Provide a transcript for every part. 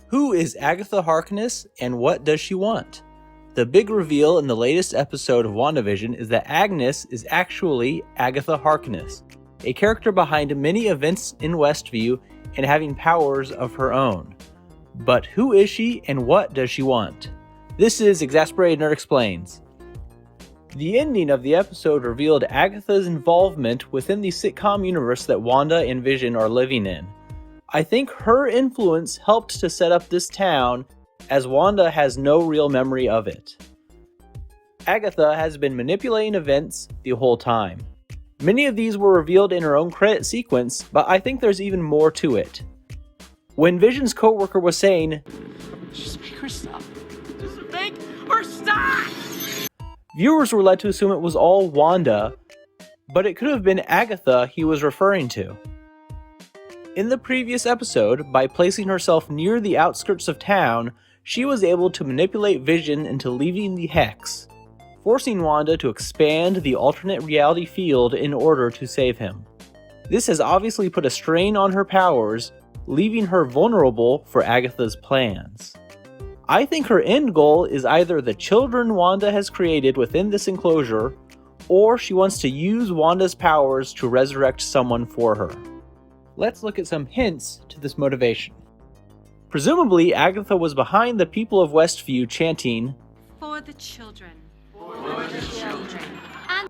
Who is Agatha Harkness and what does she want? The big reveal in the latest episode of Wandavision is that Agnes is actually Agatha Harkness, a character behind many events in Westview and having powers of her own. But who is she and what does she want? This is Exasperated Nerd Explains. The ending of the episode revealed Agatha's involvement within the sitcom universe that Wanda and Vision are living in. I think her influence helped to set up this town, as Wanda has no real memory of it. Agatha has been manipulating events the whole time. Many of these were revealed in her own credit sequence, but I think there's even more to it. When Vision's co-worker was saying, "Just make her stop. Just make her stop!" viewers were led to assume it was all Wanda, but it could have been Agatha he was referring to. In the previous episode, by placing herself near the outskirts of town, she was able to manipulate Vision into leaving the Hex, forcing Wanda to expand the alternate reality field in order to save him. This has obviously put a strain on her powers, leaving her vulnerable for Agatha's plans. I think her end goal is either the children Wanda has created within this enclosure, or she wants to use Wanda's powers to resurrect someone for her. Let's look at some hints to this motivation. Presumably, Agatha was behind the people of Westview chanting, "For the children. For the children." And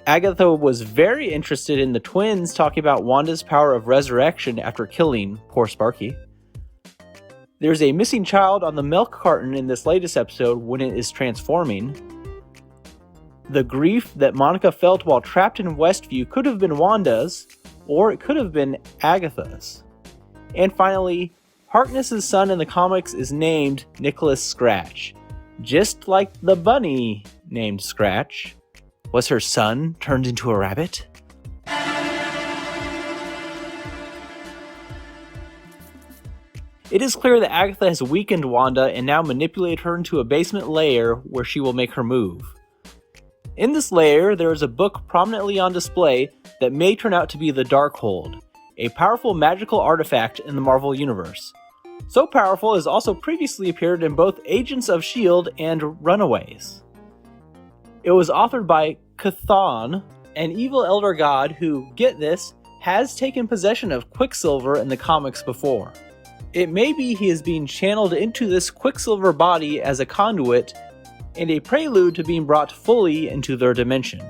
Agatha was very interested in the twins talking about Wanda's power of resurrection after killing poor Sparky. There's a missing child on the milk carton in this latest episode when it is transforming. The grief that Monica felt while trapped in Westview could have been Wanda's, or it could have been Agatha's. And finally, Harkness's son in the comics is named Nicholas Scratch, just like the bunny named Scratch. Was her son turned into a rabbit? It is clear that Agatha has weakened Wanda and now manipulated her into a basement lair where she will make her move. In this lair, there is a book prominently on display that may turn out to be the Darkhold, a powerful magical artifact in the Marvel Universe. So powerful it has also previously appeared in both Agents of S.H.I.E.L.D. and Runaways. It was authored by Chthon, an evil elder god who, get this, has taken possession of Quicksilver in the comics before. It may be he is being channeled into this Quicksilver body as a conduit and a prelude to being brought fully into their dimension.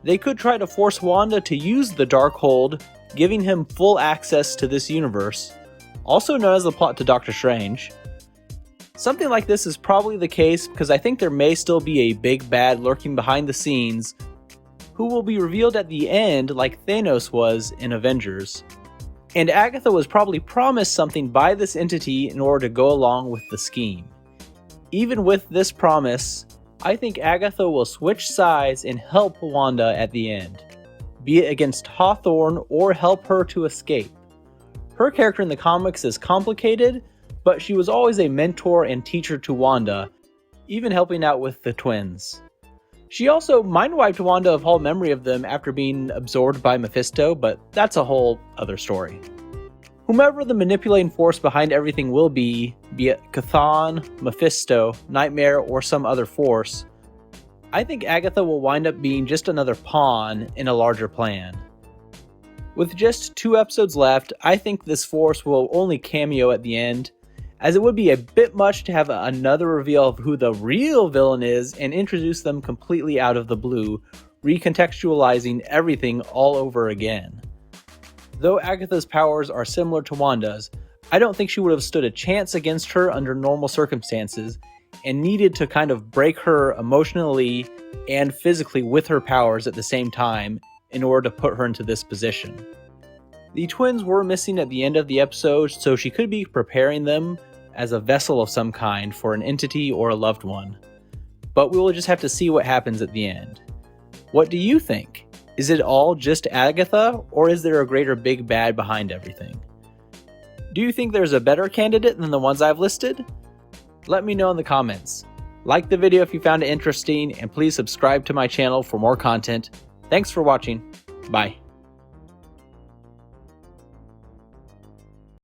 They could try to force Wanda to use the Darkhold, giving him full access to this universe, also known as the plot to Doctor Strange. Something like this is probably the case because I think there may still be a big bad lurking behind the scenes who will be revealed at the end like Thanos was in Avengers. And Agatha was probably promised something by this entity in order to go along with the scheme. Even with this promise, I think Agatha will switch sides and help Wanda at the end, be it against Hawthorne or help her to escape. Her character in the comics is complicated, but she was always a mentor and teacher to Wanda, even helping out with the twins. She also mind-wiped Wanda of all memory of them after being absorbed by Mephisto, but that's a whole other story. Whomever the manipulating force behind everything will be it Chthon, Mephisto, Nightmare, or some other force, I think Agatha will wind up being just another pawn in a larger plan. With just 2 episodes left, I think this force will only cameo at the end, as it would be a bit much to have another reveal of who the real villain is and introduce them completely out of the blue, recontextualizing everything all over again. Though Agatha's powers are similar to Wanda's, I don't think she would have stood a chance against her under normal circumstances, and needed to kind of break her emotionally and physically with her powers at the same time in order to put her into this position. The twins were missing at the end of the episode, so she could be preparing them as a vessel of some kind for an entity or a loved one. But we will just have to see what happens at the end. What do you think? Is it all just Agatha, or is there a greater big bad behind everything? Do you think there's a better candidate than the ones I've listed? Let me know in the comments. Like the video if you found it interesting, and please subscribe to my channel for more content. Thanks for watching. Bye.